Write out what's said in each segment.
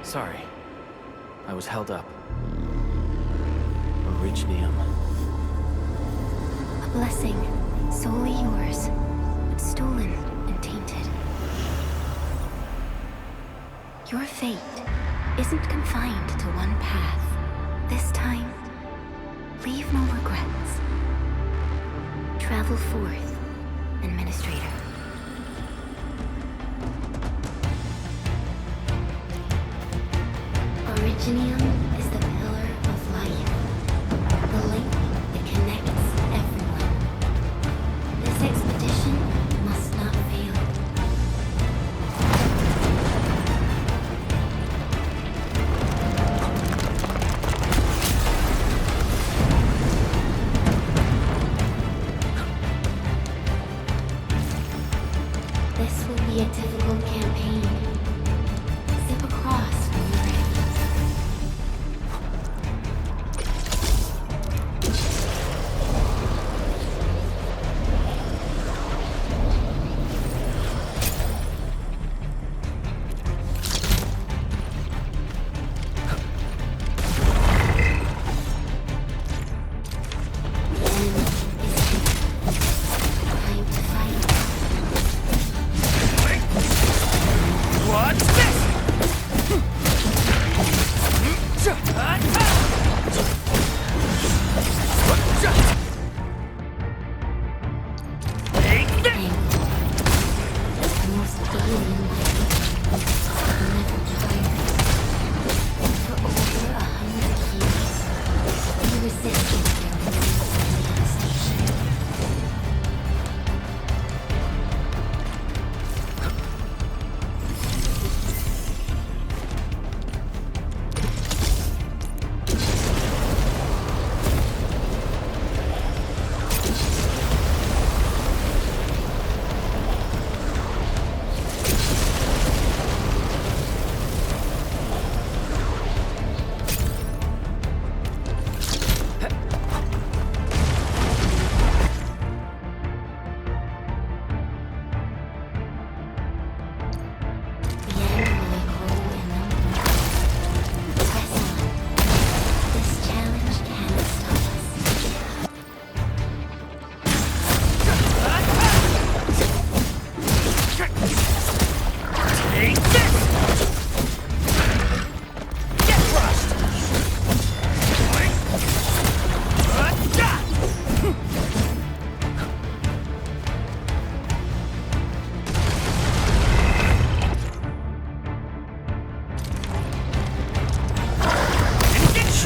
Sorry. I was held up. Originium. A blessing, solely yours, but stolen and tainted. Your fate isn't confined to one path. This time, leave no regrets. Travel forth, Administrator. Originium is the pillar of life, the link that connects everyone. This expedition must not fail. This will be a difficult campaign. Zip across when you're ready.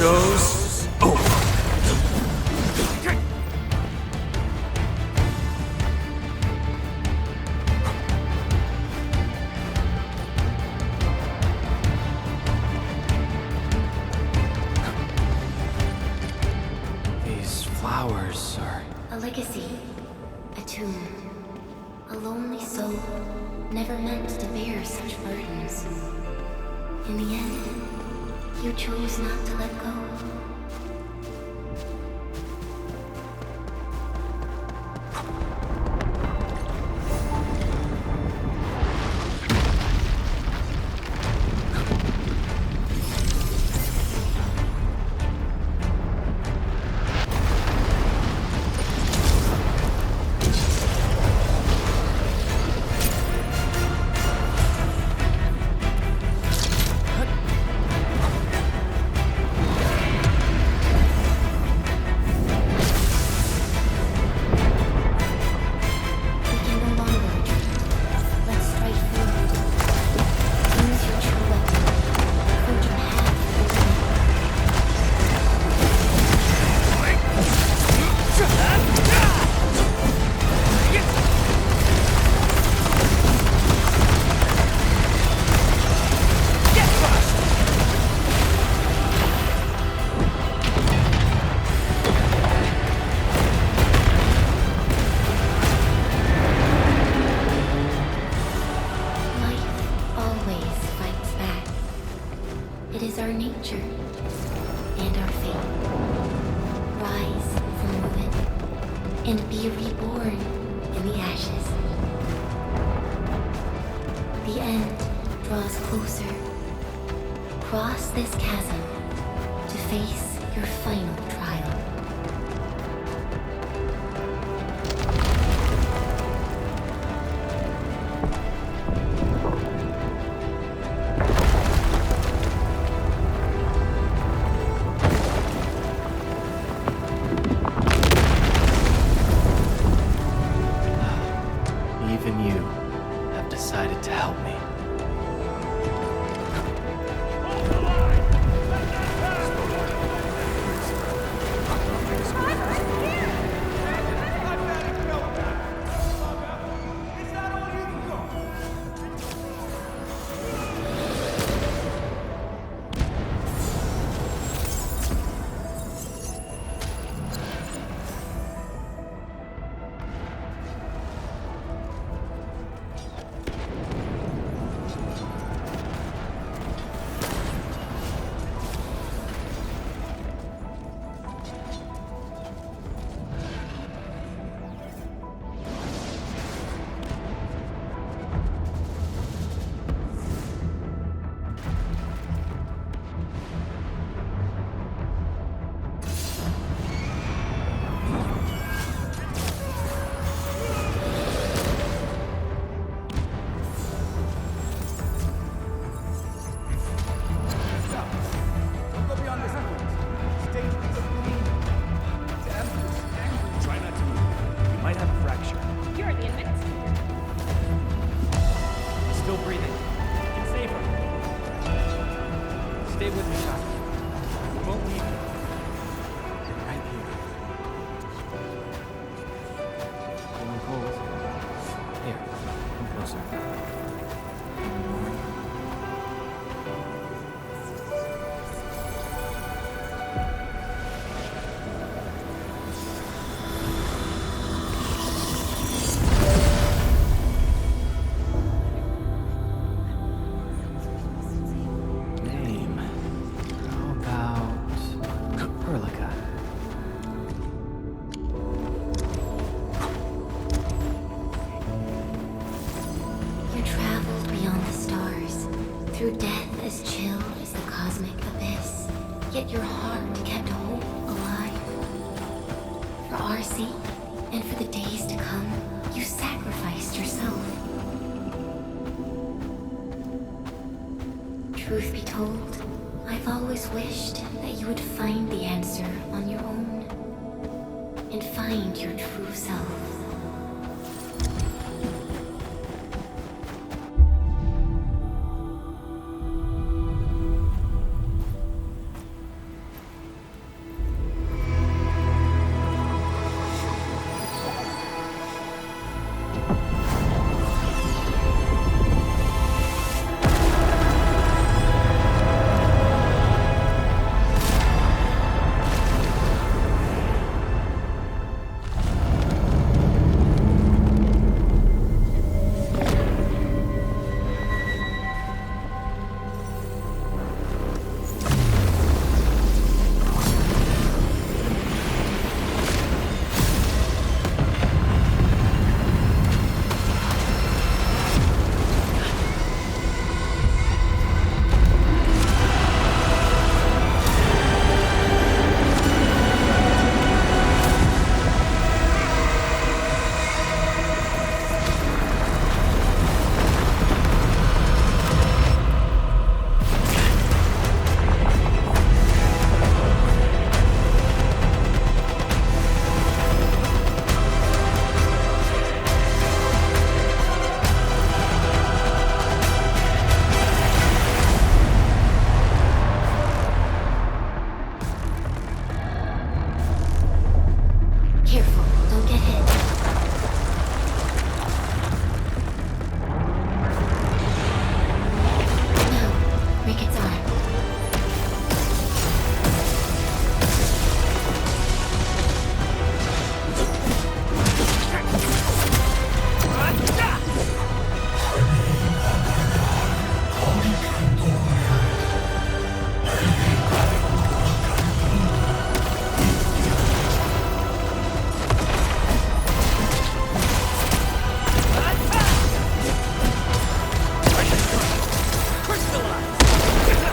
Show's over. These flowers are... A legacy, a tomb, a lonely soul, never meant to bear such burdens. In the end, you chose not to let go. It is our nature and our fate. Rise from ruin and be reborn in the ashes. The end draws closer. cross this chasm to face your final trial. Even you have decided to help me. Stay with me, Doctor. We won't leave you. You're right here. Feeling cold? Here, come closer. Through death as chill as the cosmic abyss, yet your heart kept hope alive. For our sake, and for the days to come, you sacrificed yourself. Truth be told, I've always wished that you would find the answer on your own, and find your true self. Crystallize!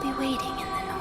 be waiting in the north.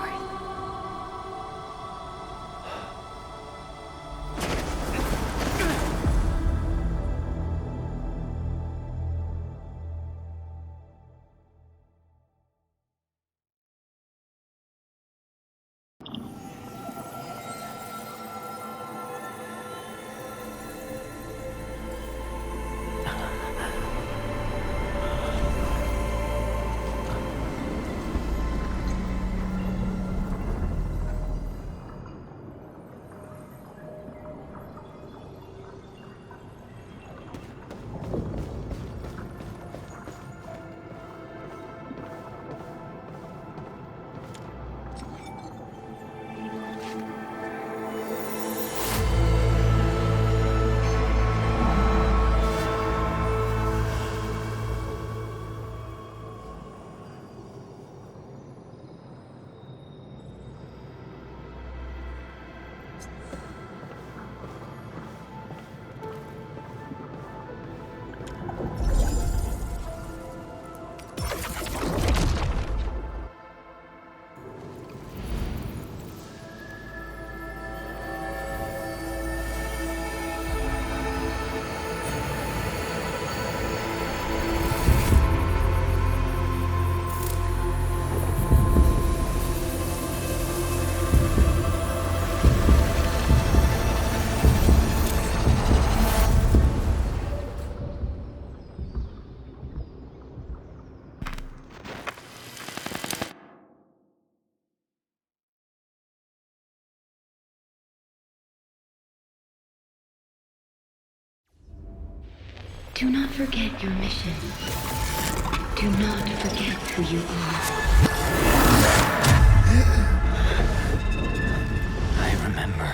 Do not forget your mission. Do not forget who you are. I remember.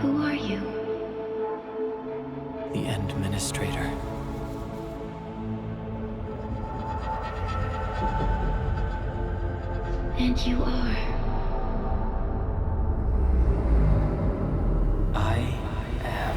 Who are you? The Administrator. And you are. I am.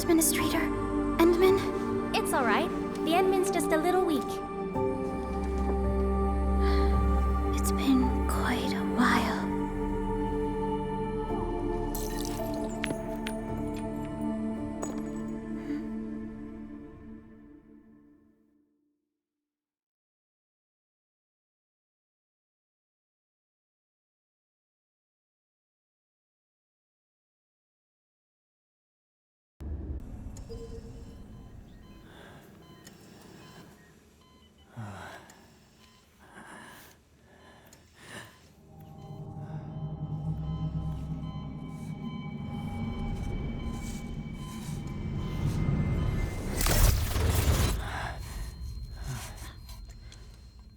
Administrator, Endman? It's all right. The Endman's just a little weak. It's been quite a while.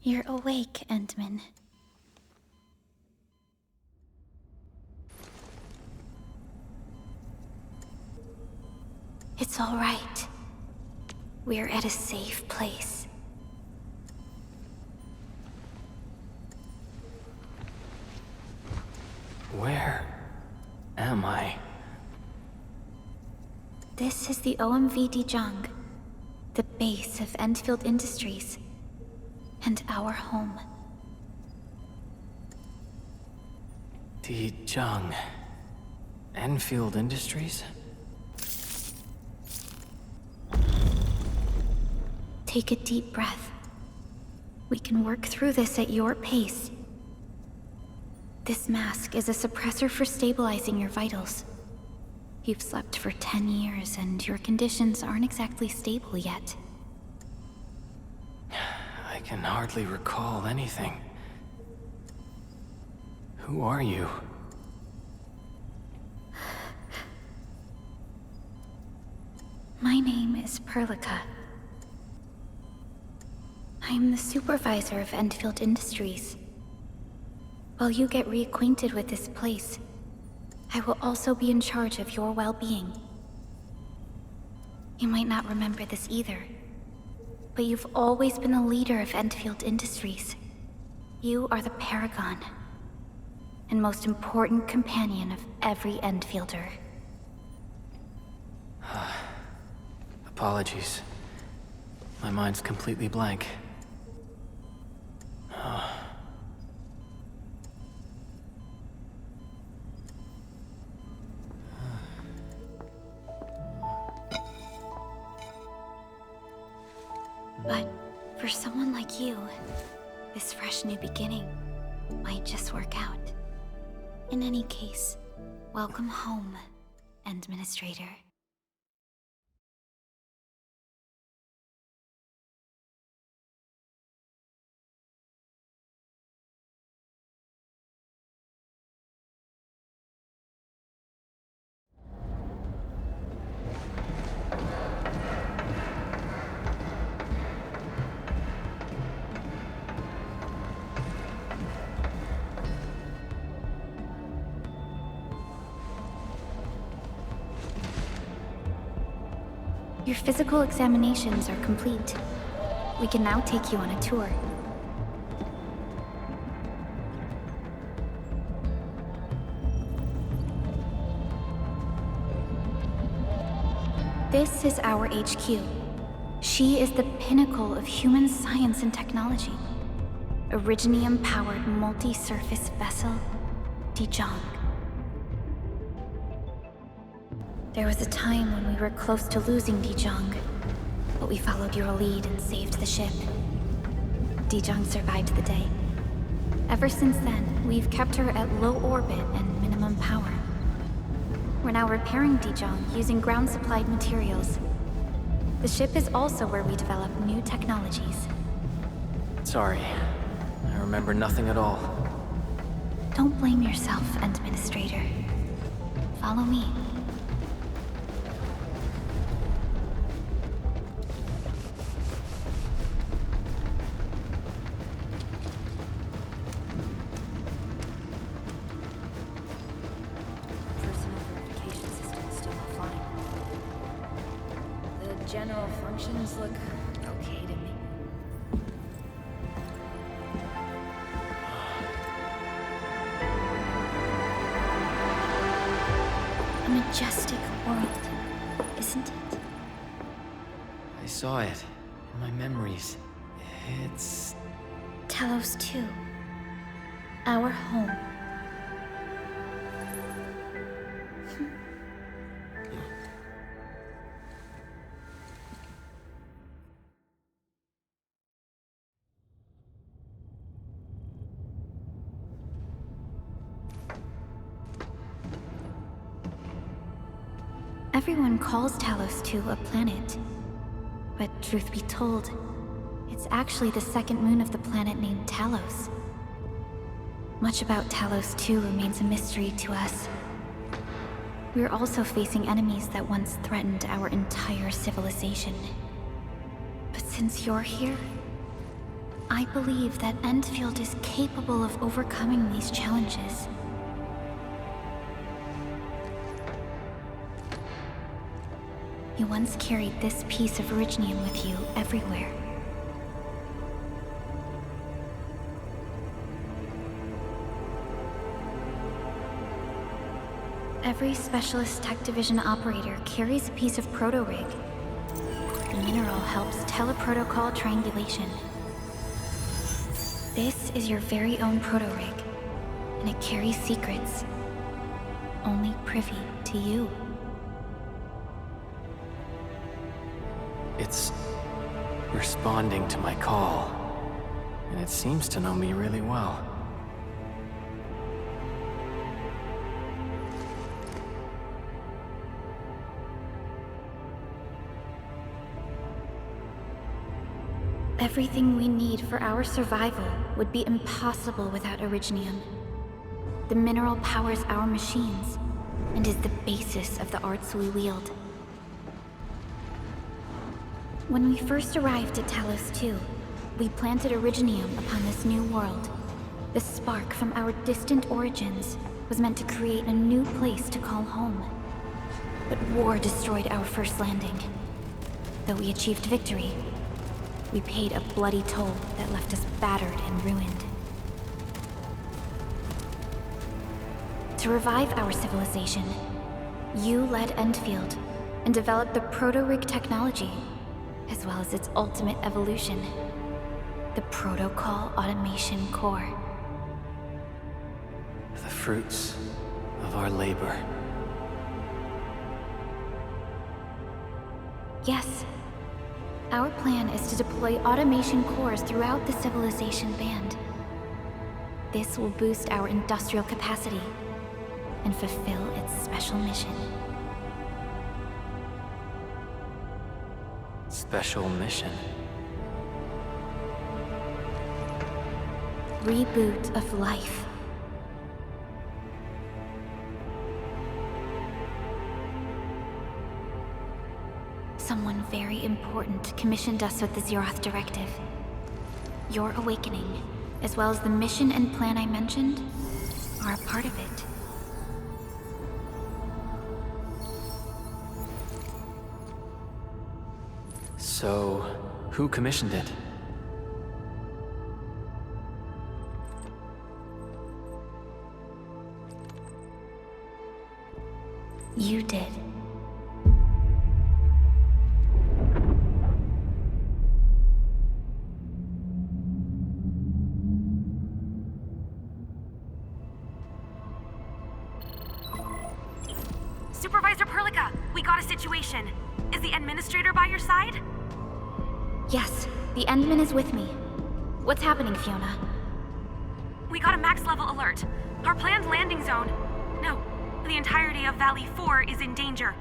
You're awake, Endman. It's all right. We're at a safe place. Where am I? This is the OMV Dijang, the base of Endfield Industries, and our home. Dijang. Endfield Industries? Take a deep breath. We can work through this at your pace. This mask is a suppressor for stabilizing your vitals. You've slept for 10 years, and your conditions aren't exactly stable yet. I can hardly recall anything. Who are you? My name is Perlica. I am the supervisor of Endfield Industries. While you get reacquainted with this place, I will also be in charge of your well-being. You might not remember this either, but you've always been the leader of Endfield Industries. You are the paragon, and most important companion of every Endfielder. Apologies. My mind's completely blank. But for someone like you, this fresh new beginning might just work out. In any case, welcome home, Administrator. Your physical examinations are complete. We can now take you on a tour. This is our HQ. She is the pinnacle of human science and technology. Originium-powered multi-surface vessel, Dijong. There was a time when we were close to losing Dijong, but we followed your lead and saved the ship. Dijong survived the day. Ever since then, we've kept her at low orbit and minimum power. We're now repairing Dijong using ground-supplied materials. The ship is also where we develop new technologies. Sorry. I remember nothing at all. Don't blame yourself, Administrator. Follow me. General functions look okay to me. A majestic world, isn't it? I saw it in my memories. It's... Talos 2. Our home. Everyone calls Talos 2 a planet. But truth be told, it's actually the second moon of the planet named Talos. Much about Talos 2 remains a mystery to us. We're also facing enemies that once threatened our entire civilization. But since you're here, I believe that Endfield is capable of overcoming these challenges. You once carried this piece of Originium with you everywhere. Every Specialist Tech Division operator carries a piece of proto-rig. The mineral helps teleprotocol triangulation. This is your very own proto-rig, and it carries secrets only privy to you. It's responding to my call, and it seems to know me really well. Everything we need for our survival would be impossible without Originium. The mineral powers our machines, and is the basis of the arts we wield. When we first arrived at Talos 2, we planted Originium upon this new world. The spark from our distant origins was meant to create a new place to call home. But war destroyed our first landing. Though we achieved victory, we paid a bloody toll that left us battered and ruined. To revive our civilization, you led Endfield and developed the proto-rig technology, as well as its ultimate evolution, the Protocol Automation Core. The fruits of our labor. Yes. Our plan is to deploy automation cores throughout the civilization band. This will boost our industrial capacity and fulfill its special mission. Special mission? Reboot of life. Someone very important commissioned us with the Zeroth Directive. Your awakening, as well as the mission and plan I mentioned, are a part of it. So, who commissioned it? You did. Supervisor Perlica, we got a situation. Is the administrator by your side? Yes, the Endman is with me. What's happening, Fiona? We got a max-level alert. Our planned landing zone... No, the entirety of Valley 4 is in danger.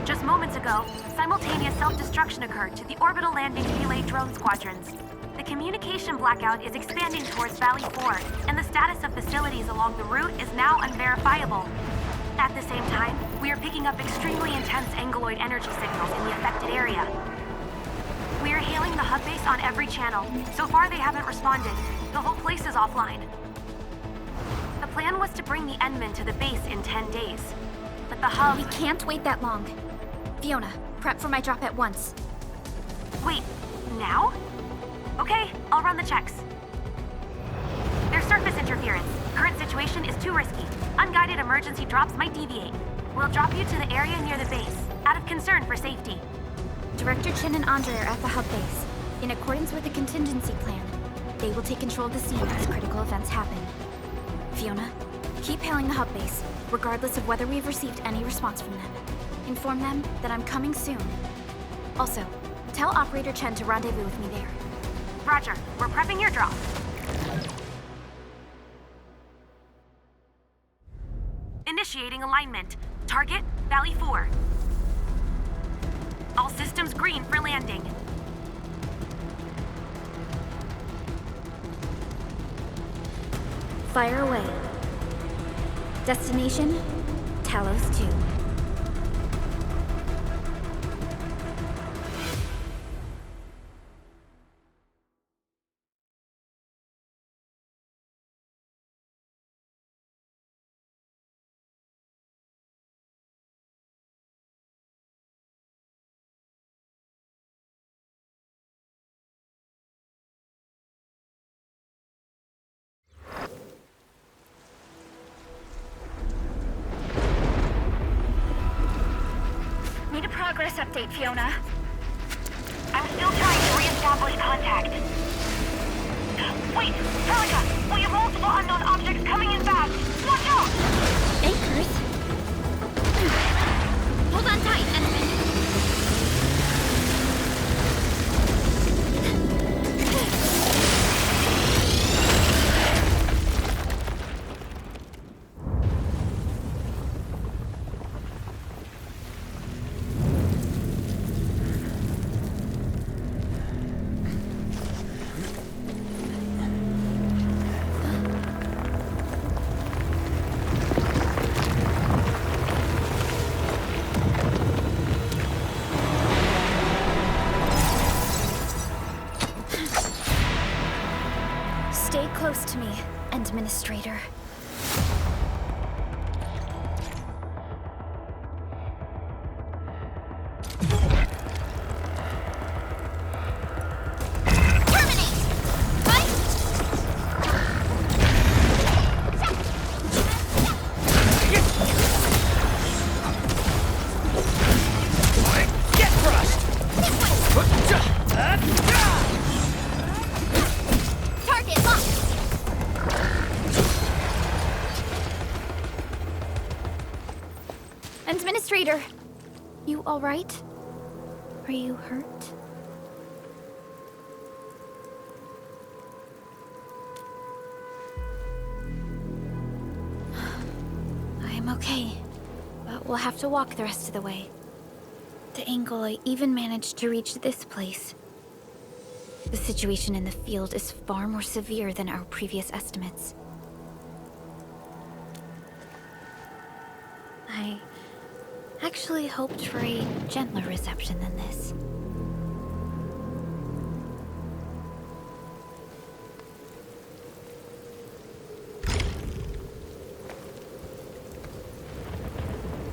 Just moments ago, simultaneous self-destruction occurred to the orbital landing relay drone squadrons. The communication blackout is expanding towards Valley 4, and the status of facilities along the route is now unverifiable. At the same time, we are picking up extremely intense angeloid energy signals in the affected area. We are hailing the hub base on every channel. So far, they haven't responded. The whole place is offline. The plan was to bring the Endman to the base in 10 days. But the hub... We can't wait that long. Fiona, prep for my drop at once. Wait, now? Okay, I'll run the checks. There's surface interference. Current situation is too risky. Unguided emergency drops might deviate. We'll drop you to the area near the base, out of concern for safety. Director Chen and Andre are at the hub base. In accordance with the contingency plan, they will take control of the scene as critical events happen. Fiona, keep hailing the hub base, regardless of whether we've received any response from them. Inform them that I'm coming soon. Also, tell Operator Chen to rendezvous with me there. Roger, we're prepping your drop. Initiating alignment. Target, Valley 4. All systems green for landing. Fire away. Destination, Talos 2. Need a progress update, Fiona. I'm still trying to re-establish contact. Wait, Perlica! We have multiple unknown objects coming in fast! Watch out! Anchors? Hold on tight, Endman. Administrator. Administrator, you all right? Are you hurt? I'm okay, but we'll have to walk the rest of the way. The angle I even managed to reach this place. The situation in the field is far more severe than our previous estimates. I actually hoped for a gentler reception than this.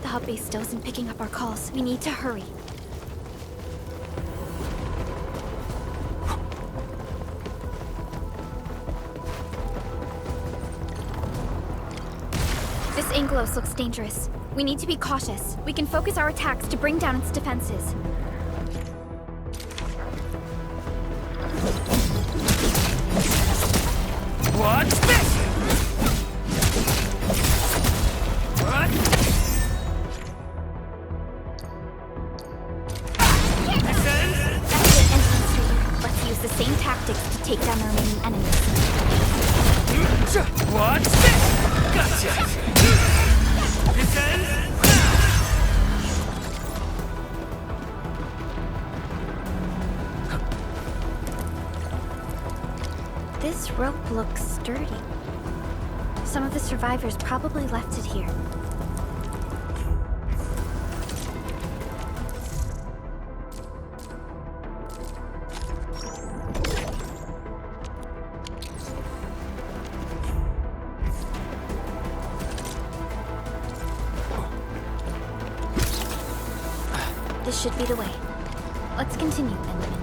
The hub base still isn't picking up our calls. We need to hurry. This Anglos looks dangerous. We need to be cautious. We can focus our attacks to bring down its defenses. What's this? What? Let's use the same tactics to take down the remaining enemies. What's this? Gotcha! This rope looks sturdy. Some of the survivors probably left it here. This should be the way. Let's continue, Endman.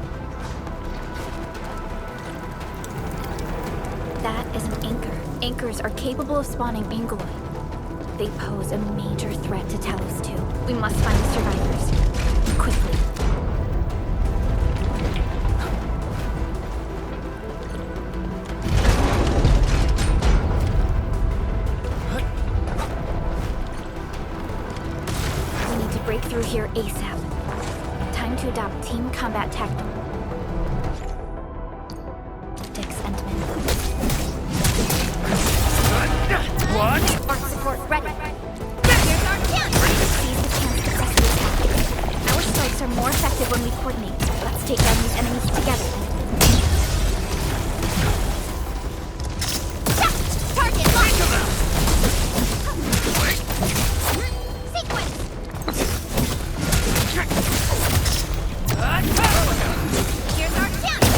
That is an anchor. Anchors are capable of spawning Angoloi. They pose a major threat to Talos too. We must find the survivors. Quickly. We need to break through here ASAP. Time to adopt team combat tactics. Endman. What? Arc support ready. Here's our chance! Seize the chance to press the attack. Our strikes are more effective when we coordinate. Let's take down these enemies together. Target locked! Sequence! Here's our chance!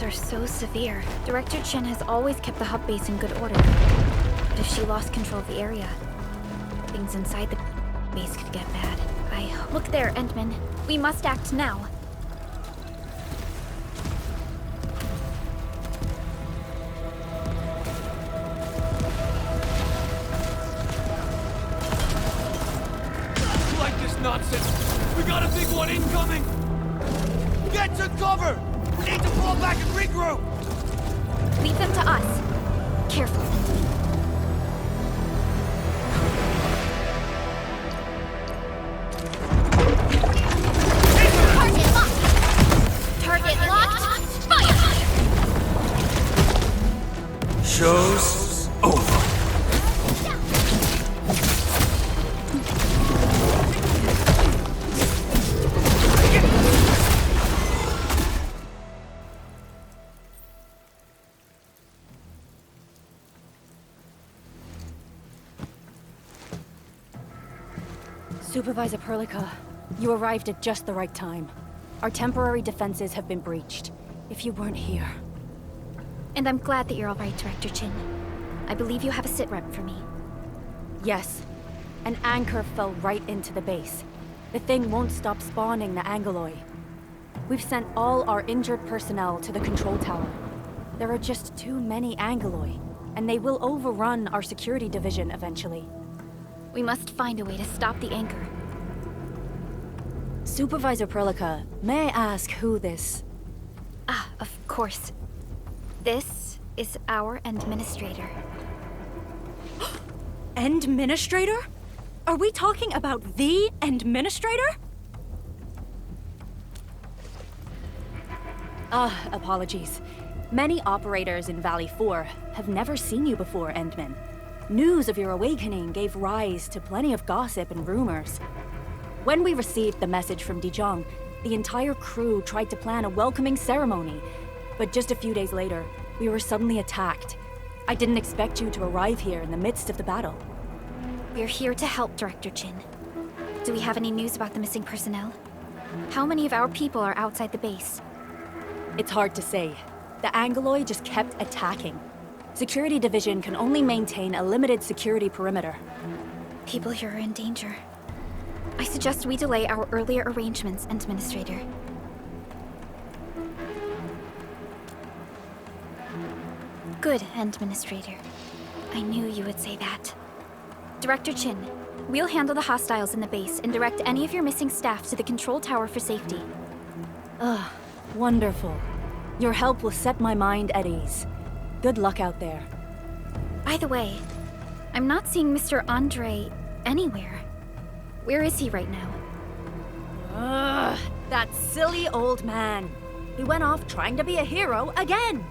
Are so severe. Director Chen has always kept the hub base in good order. But if she lost control of the area, things inside the base could get bad. Look there, Endman. We must act now. I like this nonsense. We got a big one incoming. Get to cover! We need to fall back and regroup! Leave them to us. Careful, Endman. Target locked! Target locked! Fire! Show's over. Supervisor Perlica, you arrived at just the right time. Our temporary defenses have been breached. If you weren't here... And I'm glad that you're all right, Director Chin. I believe you have a sitrep for me. Yes. An anchor fell right into the base. The thing won't stop spawning the Angoloi. We've sent all our injured personnel to the control tower. There are just too many Angoloi, and they will overrun our security division eventually. We must find a way to stop the anchor. Supervisor Perlica, may I ask who this... Ah, of course. This is our administrator. Administrator? Are we talking about the administrator? Apologies. Many operators in Valley 4 have never seen you before, Endman. News of your awakening gave rise to plenty of gossip and rumors. When we received the message from Dijon, the entire crew tried to plan a welcoming ceremony, but just a few days later, we were suddenly attacked. I didn't expect you to arrive here in the midst of the battle. We're here to help, Director Chin. Do we have any news about the missing personnel? How many of our people are outside the base? It's hard to say. The Angoloi just kept attacking. Security Division can only maintain a limited security perimeter. People here are in danger. I suggest we delay our earlier arrangements, Administrator. Good, Administrator. I knew you would say that. Director Chin, we'll handle the hostiles in the base and direct any of your missing staff to the control tower for safety. Wonderful. Your help will set my mind at ease. Good luck out there. By the way, I'm not seeing Mr. Andre anywhere. Where is he right now? That silly old man. He went off trying to be a hero again.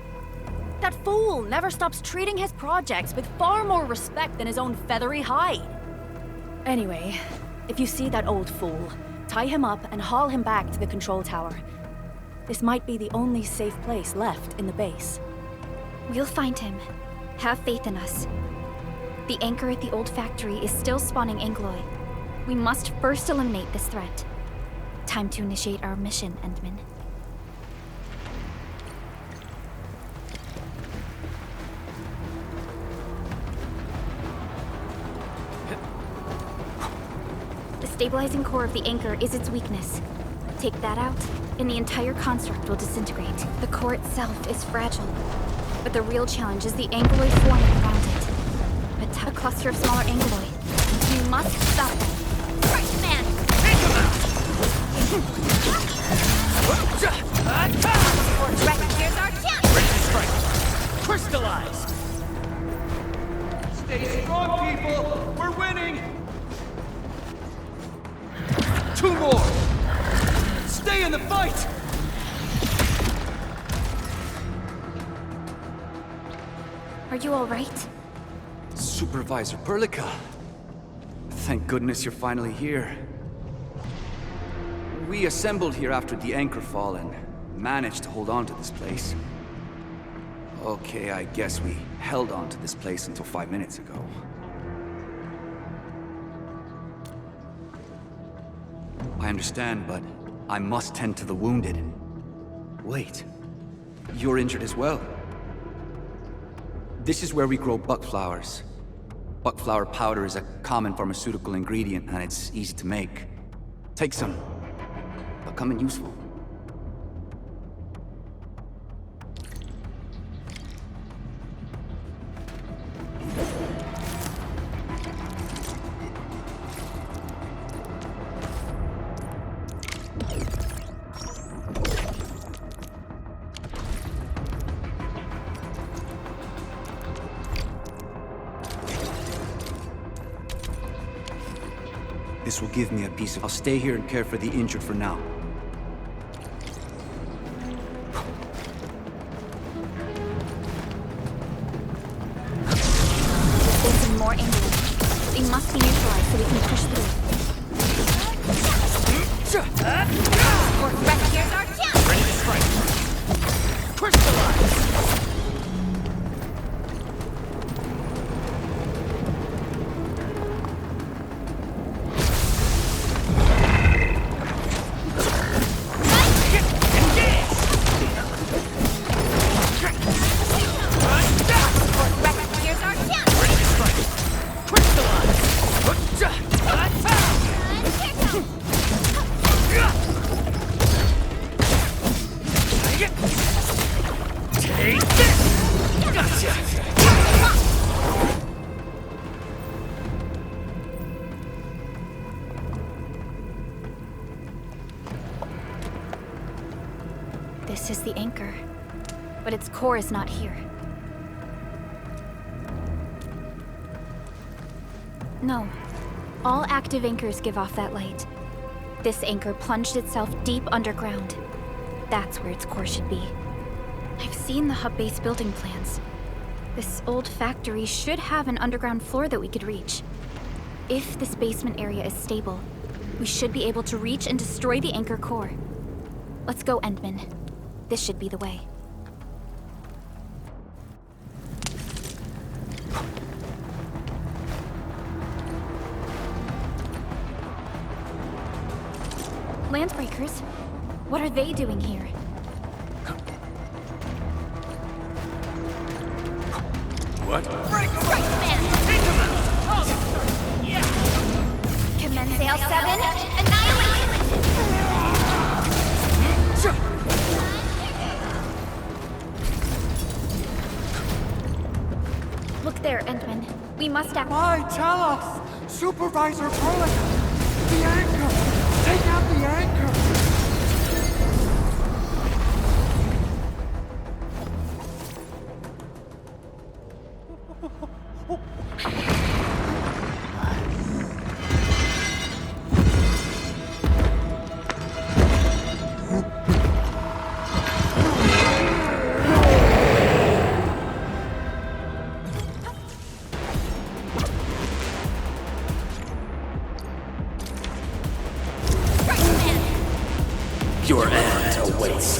That fool never stops treating his projects with far more respect than his own feathery hide. Anyway, if you see that old fool, tie him up and haul him back to the control tower. This might be the only safe place left in the base. We'll find him. Have faith in us. The anchor at the old factory is still spawning Angoloi. We must first eliminate this threat. Time to initiate our mission, Endman. The stabilizing core of the anchor is its weakness. Take that out, and the entire construct will disintegrate. The core itself is fragile, but the real challenge is the Angoloi forming around it. A cluster of smaller Angoloi. We must stop them. Right, man! Take them out! Here's our chance! Ready to strike! Crystallize! Stay strong, people! We're winning! 2 more! Stay in the fight! Are you all right? Supervisor Perlica. Thank goodness you're finally here. We assembled here after the anchor fall and managed to hold on to this place. Okay, I guess we held on to this place until 5 minutes ago. I understand, but I must tend to the wounded. Wait, you're injured as well. This is where we grow buckflowers. Buckflower powder is a common pharmaceutical ingredient, and it's easy to make. Take some. They'll come in useful. This will give me a piece of... I'll stay here and care for the injured for now. There's some more Angoloi. They must be neutralized so we can push through. Here's our chance! Ready to strike! Crystallize! This is the anchor, but its core is not here. No. All active anchors give off that light. This anchor plunged itself deep underground. That's where its core should be. I've seen the hub base building plans. This old factory should have an underground floor that we could reach. If this basement area is stable, we should be able to reach and destroy the anchor core. Let's go, Endman. This should be the way. Landbreakers? What are they doing here? What? Commence AL7, annihilate! Look there, Endman. We must act. Why, tell us! Supervisor Perlica! The anchor! Take out the anchor! Your end awaits.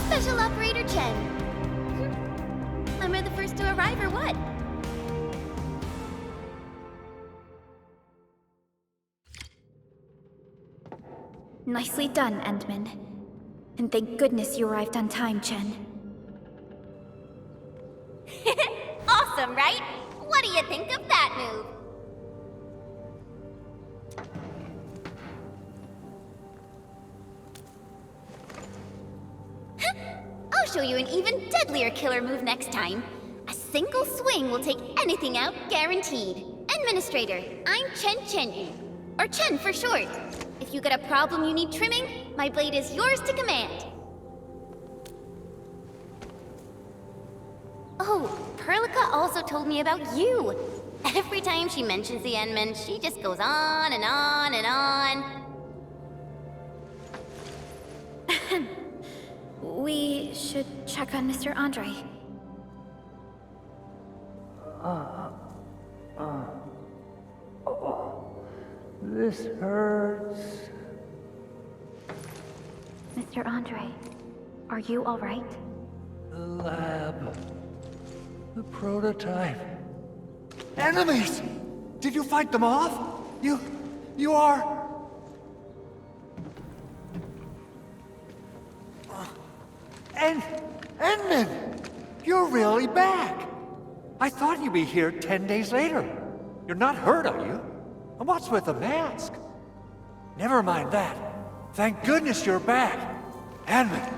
Special Operator Chen. Am I the first to arrive or what? Nicely done, Endman. And thank goodness you arrived on time, Chen. Awesome, right? What do you think of that move? I'll show you an even deadlier killer move next time. A single swing will take anything out, guaranteed. Administrator, I'm Chen. Or Chen for short. If you got a problem you need trimming, my blade is yours to command. Oh, Perlica also told me about you. Every time she mentions the Endman, she just goes on and on and on. We should check on Mr. Andre. This hurts. Mr. Andre, are you all right? The lab. The prototype. Enemies! Did you fight them off? You are... Endman! You're really back! I thought you'd be here 10 days later. You're not hurt, are you? And what's with the mask? Never mind that. Thank goodness you're back. Endman,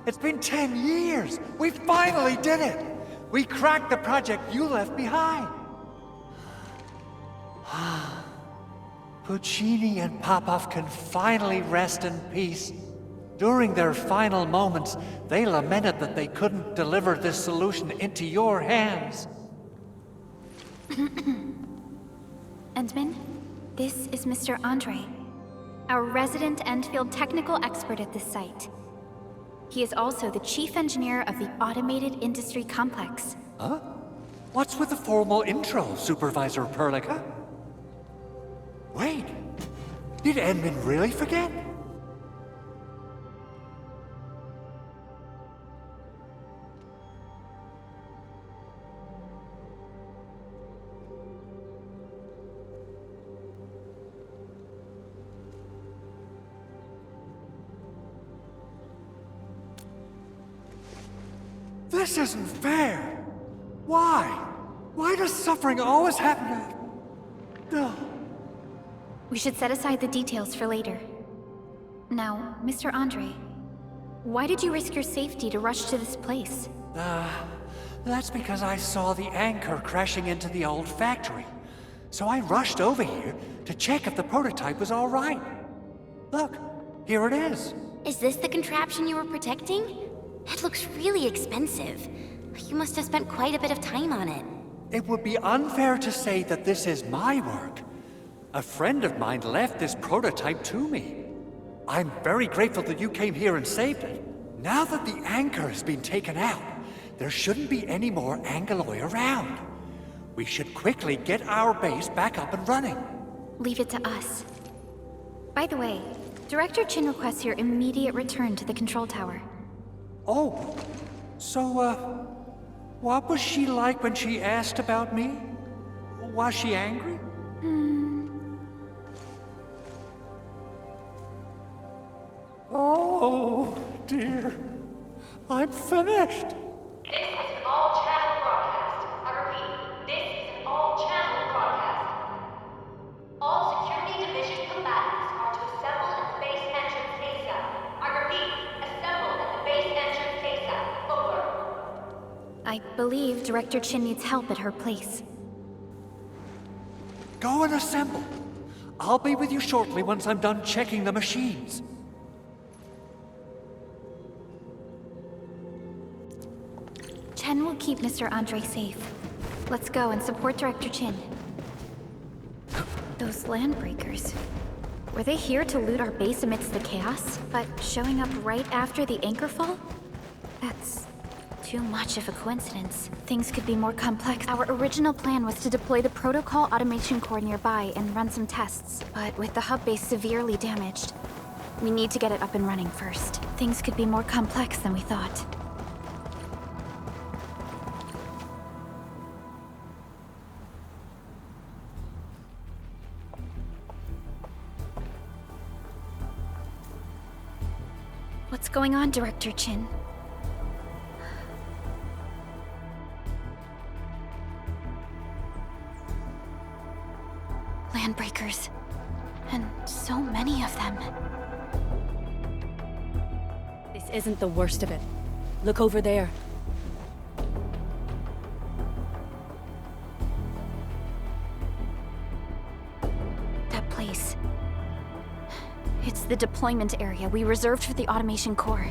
it's been 10 years. We finally did it. We cracked the project you left behind. Puccini and Popov can finally rest in peace. During their final moments, they lamented that they couldn't deliver this solution into your hands. Endman, this is Mr. Andre, our resident Endfield technical expert at this site. He is also the chief engineer of the Automated Industry Complex. Huh? What's with the formal intro, Supervisor Perlica? Wait, did Endman really forget? This isn't fair. Why? Why does suffering always happen to... No. We should set aside the details for later. Now, Mr. Andre, why did you risk your safety to rush to this place? That's because I saw the anchor crashing into the old factory. So I rushed over here to check if the prototype was all right. Look, here it is. Is this the contraption you were protecting? It looks really expensive. You must have spent quite a bit of time on it. It would be unfair to say that this is my work. A friend of mine left this prototype to me. I'm very grateful that you came here and saved it. Now that the anchor has been taken out, there shouldn't be any more Angeloi around. We should quickly get our base back up and running. Leave it to us. By the way, Director Chin requests your immediate return to the control tower. Oh, so, what was she like when she asked about me? Was she angry? Oh, dear. I'm finished. This is an all-channel broadcast. I repeat, this is an all-channel broadcast. All Security Division combatants are to assemble at the base entrance ASAP. I repeat, assemble at the base entrance ASAP. Over. I believe Director Chin needs help at her place. Go and assemble. I'll be with you shortly once I'm done checking the machines. Chen will keep Mr. Andre safe. Let's go and support Director Chin. Those landbreakers. Were they here to loot our base amidst the chaos, but showing up right after the anchor fall? That's too much of a coincidence. Things could be more complex. Our original plan was to deploy the protocol automation core nearby and run some tests, but with the hub base severely damaged, we need to get it up and running first. Things could be more complex than we thought. What's going on, Director Chin? Landbreakers. And so many of them. This isn't the worst of it. Look over there. That place. It's the deployment area we reserved for the automation core.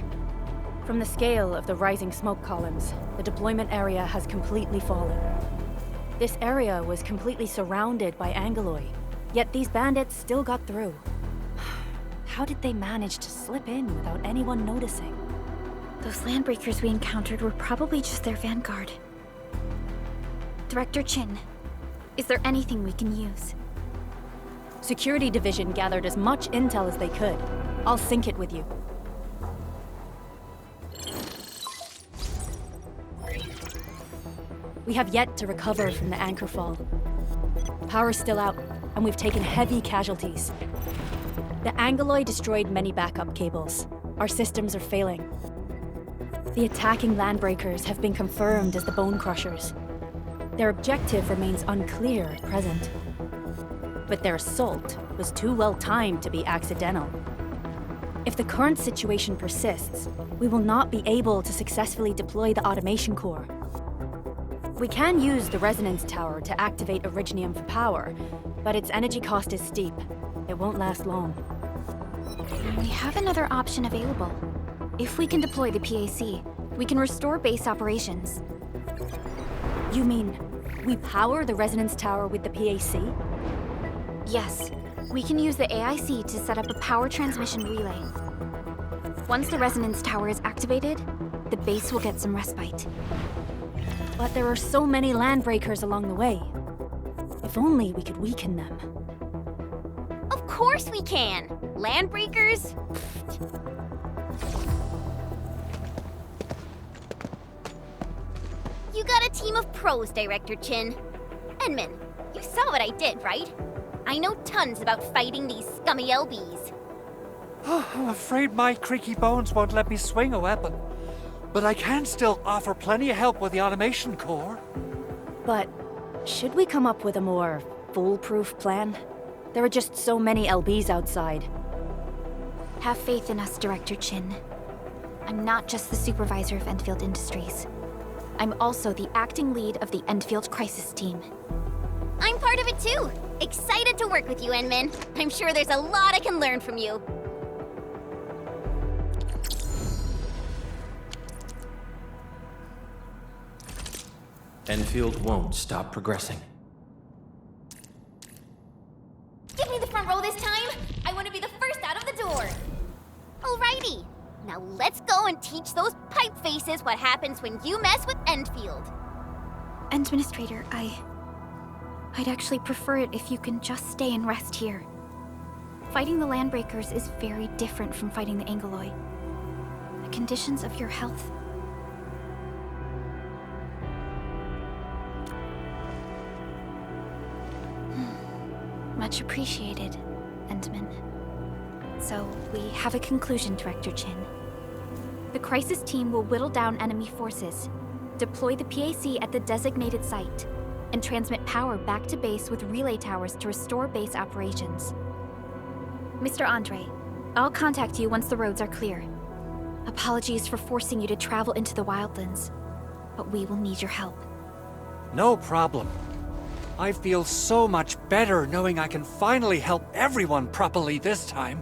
From the scale of the rising smoke columns, the deployment area has completely fallen. This area was completely surrounded by Angeloi, yet these bandits still got through. How did they manage to slip in without anyone noticing? Those landbreakers we encountered were probably just their vanguard. Director Chin, is there anything we can use? Security Division gathered as much intel as they could. I'll sync it with you. We have yet to recover from the anchor fall. Power's still out, and we've taken heavy casualties. The Angeloi destroyed many backup cables. Our systems are failing. The attacking landbreakers have been confirmed as the Bone Crushers. Their objective remains unclear at present. But their assault was too well timed to be accidental. If the current situation persists, we will not be able to successfully deploy the automation core. We can use the resonance tower to activate Originium for power, but its energy cost is steep. It won't last long. We have another option available. If we can deploy the PAC, we can restore base operations. You mean, we power the resonance tower with the PAC? Yes, we can use the AIC to set up a power transmission relay. Once the resonance tower is activated, the base will get some respite. But there are so many landbreakers along the way. If only we could weaken them. Of course we can! Landbreakers? You got a team of pros, Director Chin. Edmund, you saw what I did, right? I know tons about fighting these scummy LBs. I'm afraid my creaky bones won't let me swing a weapon. But I can still offer plenty of help with the automation core. But should we come up with a more foolproof plan? There are just so many LBs outside. Have faith in us, Director Chin. I'm not just the supervisor of Endfield Industries. I'm also the acting lead of the Endfield Crisis Team. I'm part of it too! Excited to work with you, Enmin. I'm sure there's a lot I can learn from you. Enfield won't stop progressing. Give me the front row this time! I want to be the first out of the door! Alrighty, now let's go and teach those pipe faces what happens when you mess with Endfield. Administrator, I'd actually prefer it if you can just stay and rest here. Fighting the Landbreakers is very different from fighting the Angoloi. The conditions of your health... Much appreciated, Endman. So, we have a conclusion, Director Chin. The Crisis Team will whittle down enemy forces, deploy the PAC at the designated site, and transmit power back to base with relay towers to restore base operations. Mr. Andre, I'll contact you once the roads are clear. Apologies for forcing you to travel into the wildlands, but we will need your help. No problem. I feel so much better knowing I can finally help everyone properly this time.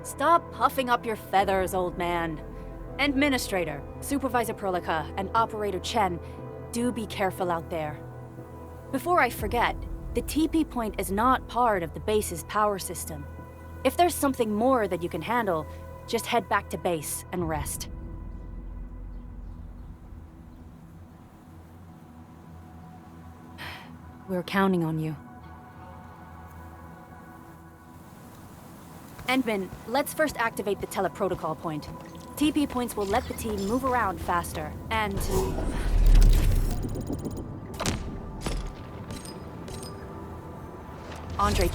Stop puffing up your feathers, old man. Administrator, Supervisor Perlica, and Operator Chen, do be careful out there. Before I forget, the TP point is not part of the base's power system. If there's something more that you can handle, just head back to base and rest. We're counting on you. Endman, let's first activate the teleprotocol point. TP points will let the team move around faster, and... Andre...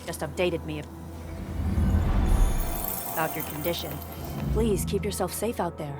just updated me about your condition. Please keep yourself safe out there.